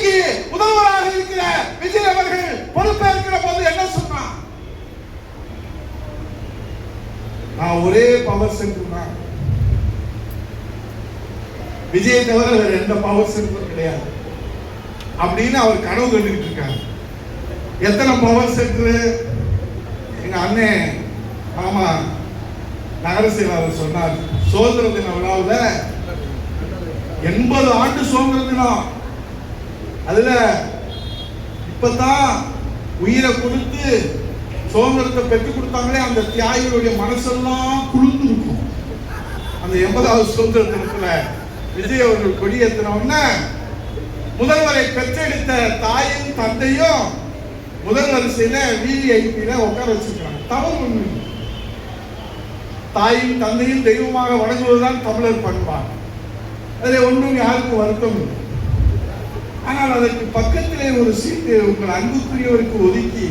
இன்றைக்கு முதல்வராக இருக்கிற விஜய் அவர்கள் பொறுப்பேற்கிற போது என்ன சொன்னார்? நான் ஒரே பவர் சென்டர் தான், விஜய் தவிர வேற எந்த பவர் சென்டரும் கிடையாது அப்படின்னு அவர் கனவு கண்டுகிட்டு இருக்காரு. எத்தனை பவர் சென்டர்? எங்க அண்ணன் ஆமா நகர செயலாளர் சொன்னார், சுதந்திர தின விழாவில் 80 ஆண்டு சுதந்திர தினம், அதுல இப்பதான் உயிரை கொடுத்து சுதந்திரத்தை பெற்றுக் கொடுத்தாங்களே அந்த தியாகிகளுடைய மனசெல்லாம் குளிர்ந்து இருக்கும். அந்த 80வது சுதந்திர தினத்துல விஜய் அவர்கள் கொடியேற்றின முதல்வரை பெற்றெடுத்த தாயும் தந்தையும் முதல் வரிசையில விவிஐபியில உட்கார வச்சிருக்காங்க. தவறு ஒண்ணு, தாயும் தந்தையும் தெய்வமாக வணங்குவதுதான் தமிழர் பண்பாடு. அதில் ஒன்றும் யாருக்கும் வருத்தம் இல்லை. ஆனால் அதற்கு பக்கத்திலே ஒரு சீட்டு உங்கள் அன்புக்குரியவருக்கு ஒதுக்கி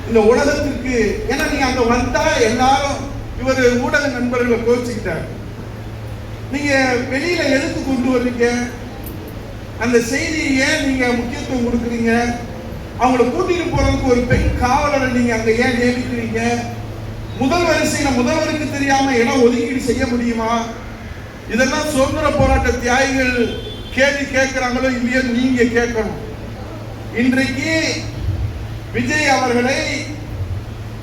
இந்த உலகத்திற்கு, ஏன்னா நீங்க அங்க வந்தா எல்லாரும் இவர் ஊடக நண்பர்களை கோச்சிக்கிட்டார். நீங்க வெளியில எதுக்கு கொண்டு வர்றீங்க? அந்த செய்தியை ஏன் நீங்க முக்கியத்துவம் கொடுக்குறீங்க? அவங்கள கூட்டிட்டு போறதுக்கு ஒரு பெண் காவலரை நீங்க அங்க ஏன் நியமிக்கிறீங்க? முதல் வரிசையில முதல்வருக்கு தெரியாம இடம் ஒதுக்கீடு செய்ய முடியுமா? இதெல்லாம் சுதந்திர போராட்ட தியாகிகள் கேள்வி கேட்கிறாங்களோ இல்லையோ நீங்க கேட்கணும். இன்றைக்கு விஜய் அவர்களை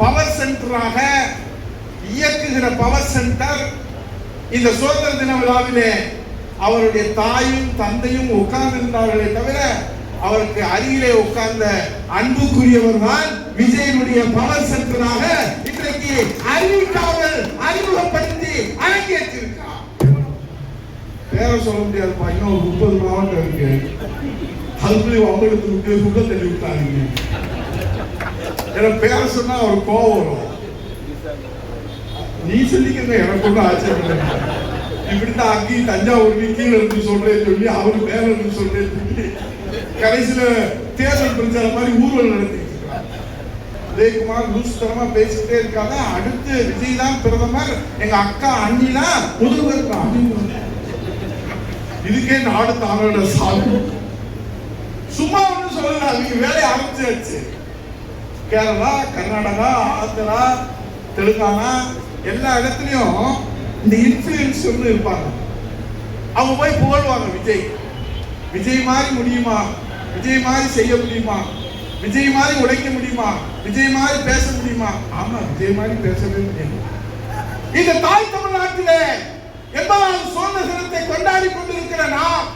பவர் சென்டராக இயக்குகிற பவர் சென்டர் இந்த சுதந்திர தின விழாவிலே அவருடைய தாயும் தந்தையும் உட்கார்ந்திருந்தார்களே தவிர அவருக்கு அருகிலே உட்கார்ந்த அன்புக்குரியவர் தான் விஜயனுடைய பவர் சென்டராக இன்றைக்கு அறிவிக்காமல் அறிமுகப்படுத்தி அரங்கேற்றிருக்கிறார். பேர சொல்ல முடியாதுப்பா, இன்னும் ஒரு 30 மாவட்டம் இருக்கு, அதுக்குள்ளே அவங்களுக்கு விட்டு குள்ள தள்ளி விட்டாங்க. எனக்கு பேர சொன்னா அவர் கோவம் வரும். நீ சொல்லிக்கிறத எனக்கு ஒன்றும் ஆச்சரியம். இப்படித்தான் அங்கேயும் தஞ்சாவூர் கீழே இருந்து சொல்றேன்னு சொல்லி அவரு மேல இருந்து சொல்றேன்னு சொல்லி கடைசியில தேர்தல் பிரச்சாரம் மாதிரி ஊர்வலம் நடத்திட்டு இருக்காங்க. உதயகுமார் லூசுத்தனமா பேசிட்டே இருக்காங்க. அடுத்து விஜய் தான் பிரதமர், எங்க அக்கா அண்ணி தான் முதல்வர். இதுக்கே நாடு தானோட சாமி. சும்மா ஒண்ணு சொல்லல, அவங்க வேலையை ஆரம்பிச்சாச்சு. கேரளா, கர்நாடகா, ஆந்திரா, தெலுங்கானா எல்லா இடத்துலயும் இந்த இன்ஃபுளுன்சர் இருப்பாங்க. அவங்க போய் புகழ்வாங்க விஜய். விஜய் மாதிரி முடியுமா? விஜய் மாதிரி செய்ய முடியுமா? விஜய் மாதிரி உழைக்க முடியுமா? விஜய் மாதிரி பேச முடியுமா? ஆமா, விஜய் மாதிரி பேசவே முடியும். இந்த தாய் தமிழ்நாட்டிலே 80வது சுதந்திர தினத்தை கொண்டாடி கொண்டிருக்கிற நாம்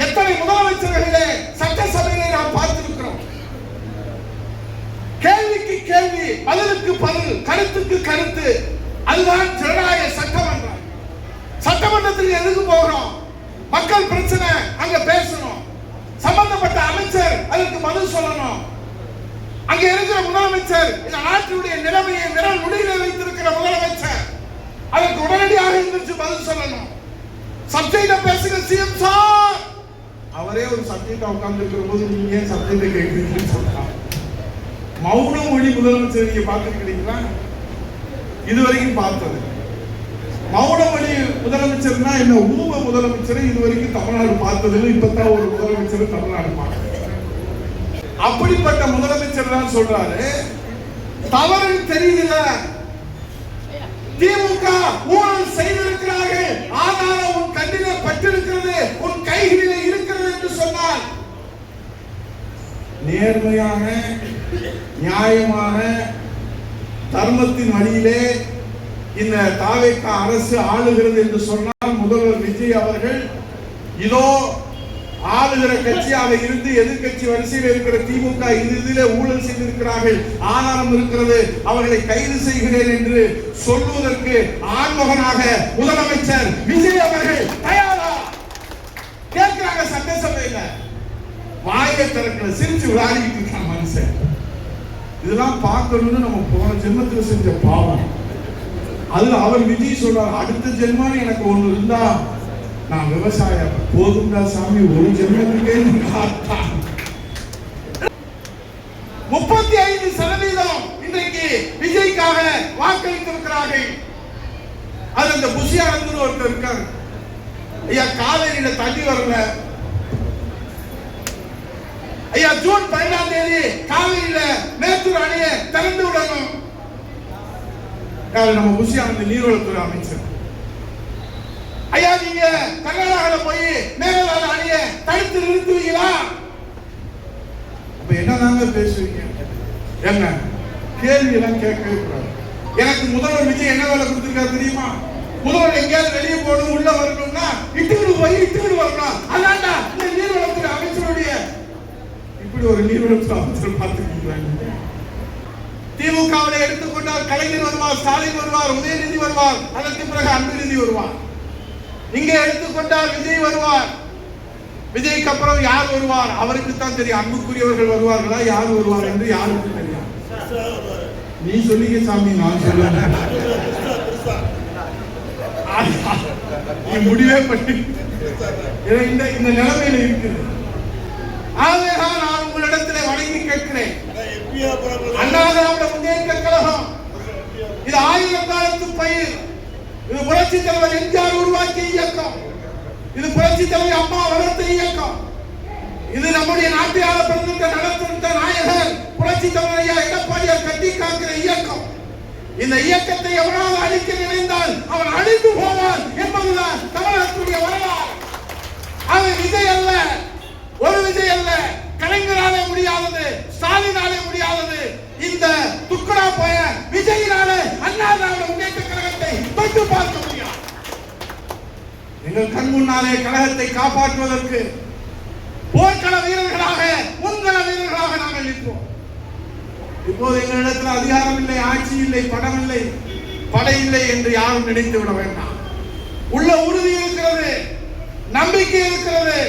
எத்தனை முதலமைச்சர்களிலே சட்டசபையிலே நாம் பார்த்திருக்கிறோம். கேள்விக்கு கேள்வி, பதிலுக்கு பதில், கருத்துக்கு கருத்து. அதுதான் ஜனநாயக சட்டமன்றம். சட்டமன்றத்துக்கு எதுக்கு போகிறோம்? மக்கள் பிரச்சனை அங்க பேசணும், சம்பந்தப்பட்ட அமைச்சர் அதற்கு பதில் சொல்லணும். அங்க இருக்கிற முதலமைச்சர் இந்த நாட்டினுடைய நிலைமையை விரல் நுனியிலே வைத்திருக்கிற முதலமைச்சர் அதற்கு உடனடியாக இருந்துச்சு பதில் சொல்லணும். சப்ஜெக்ட பேசுகிற சிஎம் சார் அவரே ஒரு சப்ஜெக்ட் உட்கார்ந்து இருக்கிற போது நீங்க ஏன் சப்ஜெக்ட கேட்கிறீங்கன்னு சொல்றாங்க. மௌன மொழி முதலமைச்சர் நீங்க பார்த்துருக்கீங்களா? இதுவரைக்கும் பார்த்தது மௌன மொழி முதலமைச்சர்னா என்ன? ஊம முதலமைச்சரை இதுவரைக்கும் தமிழ்நாடு பார்த்ததில்லை. இப்பதான் ஒரு முதலமைச்சர் தமிழ்நாடு பார்க்க. அப்படிப்பட்ட முதலமைச்சர் தான் சொல்றாரு, தவறு தெரியல, திமுக ஊழல் செய்திருக்கிறார்கள், ஆதாரம் உன் கண்ணிலே பட்டிருக்கிறது, உன் கைகளிலே இருக்கிறது என்று சொன்னார். நேர்மையான நியாயமான தர்மத்தின் வழியிலே இந்த தாவேக அரசு ஆளுகிறது என்று சொன்னால் முதல்வர் விஜய் அவர்கள் இதோ ஆளுகிற கட்சியாக இருந்து எதிர்கட்சி வரிசையில் இருக்கிற திமுக இதிலே ஊழல் செய்திருக்கிறார்கள், ஆதாரம் இருக்கிறது, அவர்களை கைது செய்கிறேன் என்று சொல்வதற்கு ஆண்மகனாக முதலமைச்சர் விஜய் அவர்கள் தயாரா? கேட்கிறாங்க சட்டசபையில. வாயை திறக்கல, சிரிச்சு விளையாடிட்டு இருக்கான் மனுஷன். இதெல்லாம் பார்க்கணும்னு நம்ம போன ஜென்மத்தில் செஞ்ச பாவம். அதுல அவர் விஜய் சொல்றாரு, அடுத்த ஜென்மம் எனக்கு ஒண்ணு இருந்தா நான் விவசாயம் போதும்டா சாமி, ஒரு ஜென்மத்துக்கே 35% இன்றைக்கு விஜய்க்காக வாக்களித்திருக்கிறார்கள். அது அந்த புஷியானந்தர் ஒருத்தர் இருக்காங்க. ஐயா, காவேரியில தண்ணி வரல, ஐயா ஜூன் 12ஆம் தேதி காவிரியில மேட்டூர் அணையை திறந்து விடணும். நம்ம புஷியானந்த் நீர்வளத்துறை அமைச்சர், ஐயா நீங்க கர்நாடகாவில் போய் மேகதாது அணையை தடுத்து நிறுத்துவீங்களா? அப்ப என்னதாங்க பேசுவீங்க? என்ன கேள்வி எல்லாம் கேட்கவே கூடாது. எனக்கு முதல்வர் விஜய் என்ன வேலை கொடுத்திருக்காரு தெரியுமா? முதல்வர் எங்கேயாவது வெளியே போகணும் உள்ள வரணும்னா இட்டுக்கிட்டு வரணும். அதான்டா இந்த நீர்வளத்துறை அமைச்சருடைய. இப்படி ஒரு நீர்வளத்துறை அமைச்சர் பார்த்துக்கிட்டு திமுகவில் எடுத்துக்கொண்டால் கலைஞர் வருவார், ஸ்டாலின் வருவார், உதயநிதி வருவார், அதற்கு பிறகு அன்புநிதி வருவார். இங்கே எடுத்துக்கொண்டால் விஜய் வருவார். விஜய்க்கு அப்புறம் யார் வருவார் அவருக்கு தான் தெரியும். அன்புக்குரியவர்கள் வருவார்களா யார் வருவார் என்று யாருக்கு தெரியும்? நீ சொல்லிக்க சாமி, நான் சொல்ல முடிவே பண்ணி இந்த நிலைமையில இருக்குது. ஆகவேதான் நான் உங்களிடத்திலே வணங்கி கேட்கிறேன். அண்ணா திராவிட முன்னேற்ற கழகம் இது 1000 காலத்து பயிர். இது புரட்சி தலைவர் எம்ஜிஆர் உருவாக்கிய இயக்கம். இது புரட்சி தலைவர் அம்மா வளர்த்த இயக்கம். இது நம்முடைய நாட்டை ஆளப்படுகின்ற நடத்துகின்ற நாயகர் புரட்சி தலைவர் எடப்பாடியார் கட்டி காக்கிற இயக்கம். இந்த இயக்கத்தை எவனாவது அழிக்க நினைந்தால் அவன் அழிந்து போவான் என்பதுதான் தமிழகத்துடைய வரலாறு. அது விஜய் அல்ல, ஒரு விஜய் அல்ல, கலைஞராலே முடியாதது, ஸ்டாலினாலே முடியாதது, இந்த துக்கடா போய விஜயினாலே அண்ணா திராவிட முன்னேற்ற கழகத்தை தொட்டு பார்க்க முடியாது. எங்கள் கண் முன்னாலே கழகத்தை காப்பாற்றுவதற்கு போர்க்கள வீரர்களாக, முன்கள வீரர்களாக நாங்கள் நிற்போம். இப்போது எங்களிடத்தில் அதிகாரம் இல்லை, ஆட்சி இல்லை, படம் இல்லை, படை இல்லை என்று யாரும் நினைத்து விட வேண்டாம். உள்ள உறுதி இருக்கிறது, நம்பிக்கை இருக்கிறது,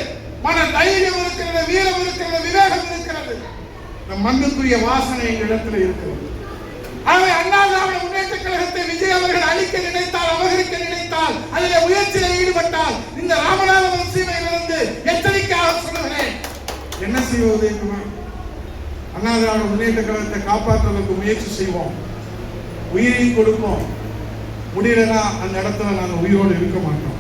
மன தைரியம் இருக்கிறது, வீரம் இருக்கிறது, விவேகம் இருக்கிறது. இந்த மண்ணுக்குரிய வாசனை எங்களிடத்தில் இருக்கிறது. ஆகவே அண்ணா திராவிட முன்னேற்ற கழகத்தை விஜய் அவர்கள் அழிக்க நினைத்தால், அபகரிக்க நினைத்தால், அதில் முயற்சியில் ஈடுபட்டால் இந்த ராமநாதபுரம் சீமையிலிருந்து எச்சரிக்கையாக சொல்லுகிறேன். என்ன செய்வது? அண்ணா திராவிட முன்னேற்ற கழகத்தை காப்பாற்றுவதற்கு முயற்சி செய்வோம், உயிரையும் கொடுப்போம். முடியலன்னா அந்த இடத்துல நாங்கள் உயிரோடு இருக்க மாட்டோம்.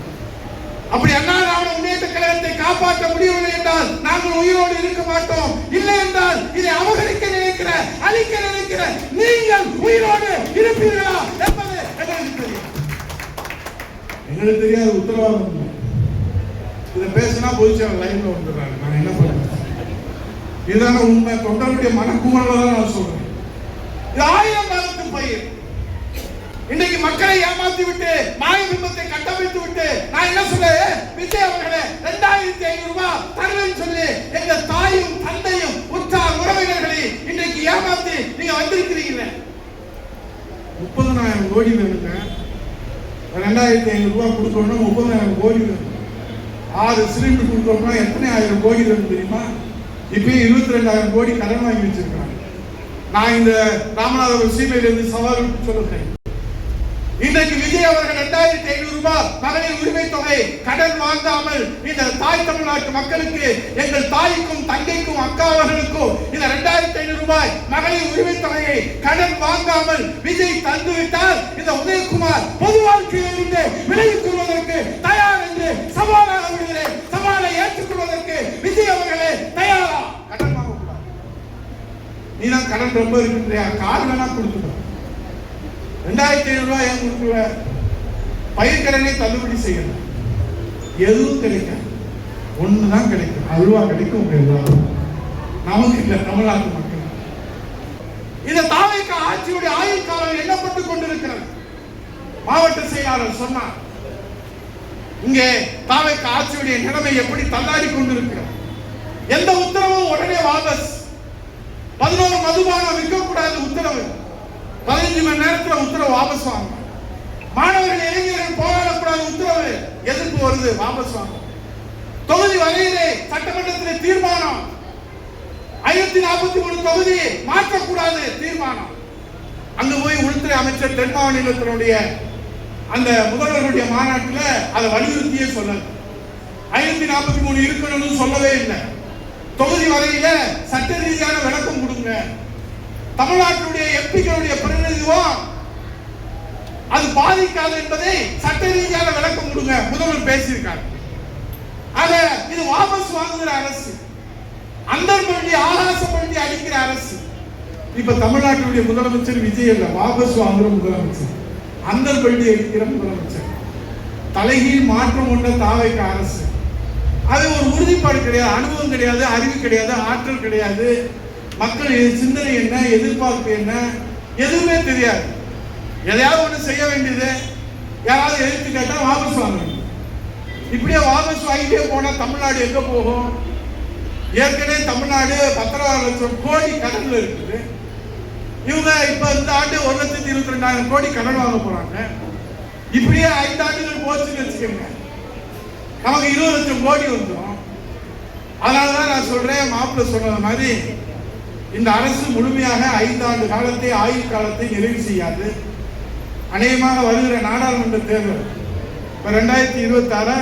அப்படி அண்ணா திராவிட முன்னேற்ற கழகத்தை காப்பாற்ற முடியவில்லை என்றால் நாங்கள் உயிரோடு இருக்க மாட்டோம். இல்லை என்றால் இதை அபகரிக்க நினைக்கிற, அழிக்க நினைக்கிற நீங்கள் உயிரோடு இருப்பீர்களா என்பது எங்களுக்கு தெரியும். எங்களுக்கு தெரியாத உத்தரவாதம். இதை பேசினா பொதுச்செயலாளர் லைன்ல வந்துடுறாங்க. நான் என்ன பண்ணுறேன்? இதுதான உண்மை. தொண்டருடைய மனக்குமரல தான் நான் சொல்றேன். இது 1000 காலத்து பயிர். இன்றைக்கு மக்களை ஏமாத்தி விட்டு, மாய பிம்பத்தை கட்டமைத்து விட்டு, நான் என்ன சொல்றேன்? விஜய் அவர்களே 2500 ரூபாய் தருவேன்னு சொல்லி எங்க தாயும் தந்தையும் உற்றார் உறவினர்களை இன்றைக்கு ஏமாத்தி நீங்க வந்திருக்கிறீங்க. 30,000 கோடி வேணுங்க. 2500 ரூபாய் கொடுக்கணும். 30,000 கோடி வேணும். 6 சிலிண்டர் கொடுக்கணும்னா எத்தனை 1000 கோடி வேணும் தெரியுமா? இப்பயும் 22,000 கோடி கடன் வாங்கி வச்சிருக்காங்க. நான் இந்த ராமநாதபுரம் சீமையிலிருந்து சவால் சொல்லுகிறேன். இன்றைக்கு விஜய் அவர்கள் 2500 ரூபாய் மகளிர் உரிமை தொகை கடன் வாங்காமல் இந்த தாய் தமிழ்நாட்டு மக்களுக்கு, எங்கள் தாய்க்கும் தங்கைக்கும் அக்கா அவர்களுக்கும் இந்த 2500 ரூபாய் மகளிர் உரிமை தொகையை கடன் வாங்காமல் விஜய் தந்துவிட்டால் இந்த உதயகுமார் பொது வாழ்க்கையிலிருந்து விலகிக் கொள்வதற்கு தயார் என்று சவாலாக விடுகிறேன். சவாலை ஏற்றுக்கொள்வதற்கு விஜய் அவர்களே தயாரா? கடன் வாங்கக்கூடாது. நீதான் கடன் ரொம்ப இருக்கின்றியா? கார் வேணா கொடுத்துடும். 2500 ரூபாய் ஏன் கொடுக்குற? பயிர்க்கடனை தள்ளுபடி செய்யணும். எதுவும் கிடைக்கும், ஒண்ணுதான் கிடைக்கும். அல்வா கிடைக்கும். நமக்கு இல்ல, தமிழ்நாட்டு மக்கள். இந்த தாவேக ஆட்சியுடைய ஆயுள் காலம் எண்ணப்பட்டுக் கொண்டிருக்கிறது. மாவட்ட செயலாளர் சொன்னார், இங்கே தாவேக ஆட்சியுடைய நிலைமை எப்படி தள்ளாடி கொண்டிருக்கிறது. எந்த உத்தரவும் உடனே வாபஸ். 11 மதுபானம் விற்கக்கூடாது உத்தரவு. 15 மணி நேரத்தில் உத்தரவு வாபஸ் வாங்க. மாணவர்கள் இளைஞர்கள் போராடக்கூடாது உத்தரவு. எதிர்ப்பு வருது, வாபஸ் வாங்க. தொகுதி வரையிலே சட்டமன்றத்திலே தீர்மானம். 543 தொகுதி மாற்றக்கூடாது தீர்மானம். அங்க போய் உள்துறை அமைச்சர் தென் மாநிலத்தினுடைய அந்த முதல்வர்களுடைய மாநாட்டில் அதை வலியுறுத்தியே சொல்லல. 543 இருக்கணும்னு சொல்லவே இல்லை. தொகுதி வரையில சட்ட ரீதியான விளக்கம் கொடுங்க. தமிழ்நாட்டுடைய எம்பிக்களுடைய பிரதிநிதித்துவம் அது பாதிக்காது என்பதை சட்ட ரீதியான விளக்கம் கொடுங்க. முதல்வர் பேசியிருக்காங்க. ஆக இது வாபஸ் வாங்குகிற அரசு. அந்தர்பல்டி ஆகாசப்படுத்தி அடிக்கிற அரசு. இப்ப தமிழ்நாட்டுடைய முதலமைச்சர் விஜய் அல்ல, வாபஸ் வாங்குற முதலமைச்சர், அந்தர்பல்டி அடிக்கிற முதலமைச்சர். தலைகீழ் மாற்றம் கொண்ட தாவேக அரசு. அது ஒரு உறுதிப்பாடு கிடையாது, அனுபவம் கிடையாது, அறிவு கிடையாது, ஆற்றல் கிடையாது, மக்கள் சிந்தனை என்ன, எதிர்பார்ப்பு என்ன, எதுவுமே தெரியாது. எதையாவது ஒன்று செய்ய வேண்டியது, யாராவது எழுத்து கேட்டா வாபஸ் வாங்கணும். இப்படியே வாபஸ் வாங்கிட்டே போனா தமிழ்நாடு எங்க போகும்? ஏற்கனவே தமிழ்நாடு 16 லட்சம் கோடி கடன்ல இருக்குது. இவங்க இப்ப இந்த ஆண்டு 1,22,000 கோடி கடன் வாங்க போறாங்க. இப்படியே 5 ஆண்டுகள் போச்சுன்னு வச்சுக்கோங்க, நமக்கு 20 லட்சம் கோடி வந்துடும். அதனாலதான் நான் சொல்றேன், மாப்பிள்ளை சொன்னது மாதிரி இந்த அரசு முழுமையாக 5 ஆண்டு காலத்தை, ஆயுள் காலத்தை நிறைவு செய்யாது. அநேகமாக வருகிற நாடாளுமன்ற தேர்தல் இப்ப 2026,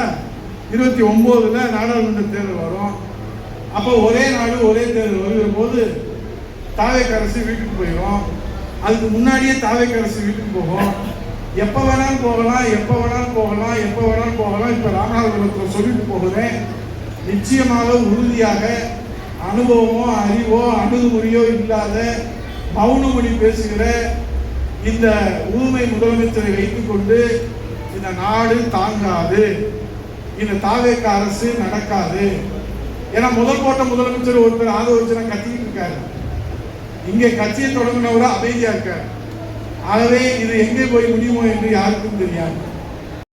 29 நாடாளுமன்ற தேர்தல் வரும். அப்போ ஒரே நாடு ஒரே தேர்தல் வருகிற போது தாவேக அரசு வீட்டுக்கு போயிடும். அதுக்கு முன்னாடியே தாவேக அரசு வீட்டுக்கு போகும். எப்ப வேணாலும் போகலாம், எப்ப வேணாலும் போகலாம், எப்ப வேணாலும் போகலாம். இப்ப ராமநாதபுரத்தில் சொல்லிட்டு போகிறேன், நிச்சயமாக உறுதியாக அனுபவமோ அறிவோ அணுகுமுறையோ இல்லாத மௌனமொழி பேசுகிற இந்த ஊமை முதலமைச்சரை வைத்துக் கொண்டு இந்த நாடு தாங்காது, இந்த தாவேக அரசு நடக்காது. ஏன்னா முதல் போட்ட முதலமைச்சர் ஒருத்தர் ஆதரவு கத்திக்கிட்டு இருக்காரு, இங்கே கட்சியை தொடங்கினவரை அமைதியா இருக்காரு. ஆகவே இது எங்கே போய் முடியுமோ என்று யாருக்கும் தெரியாது.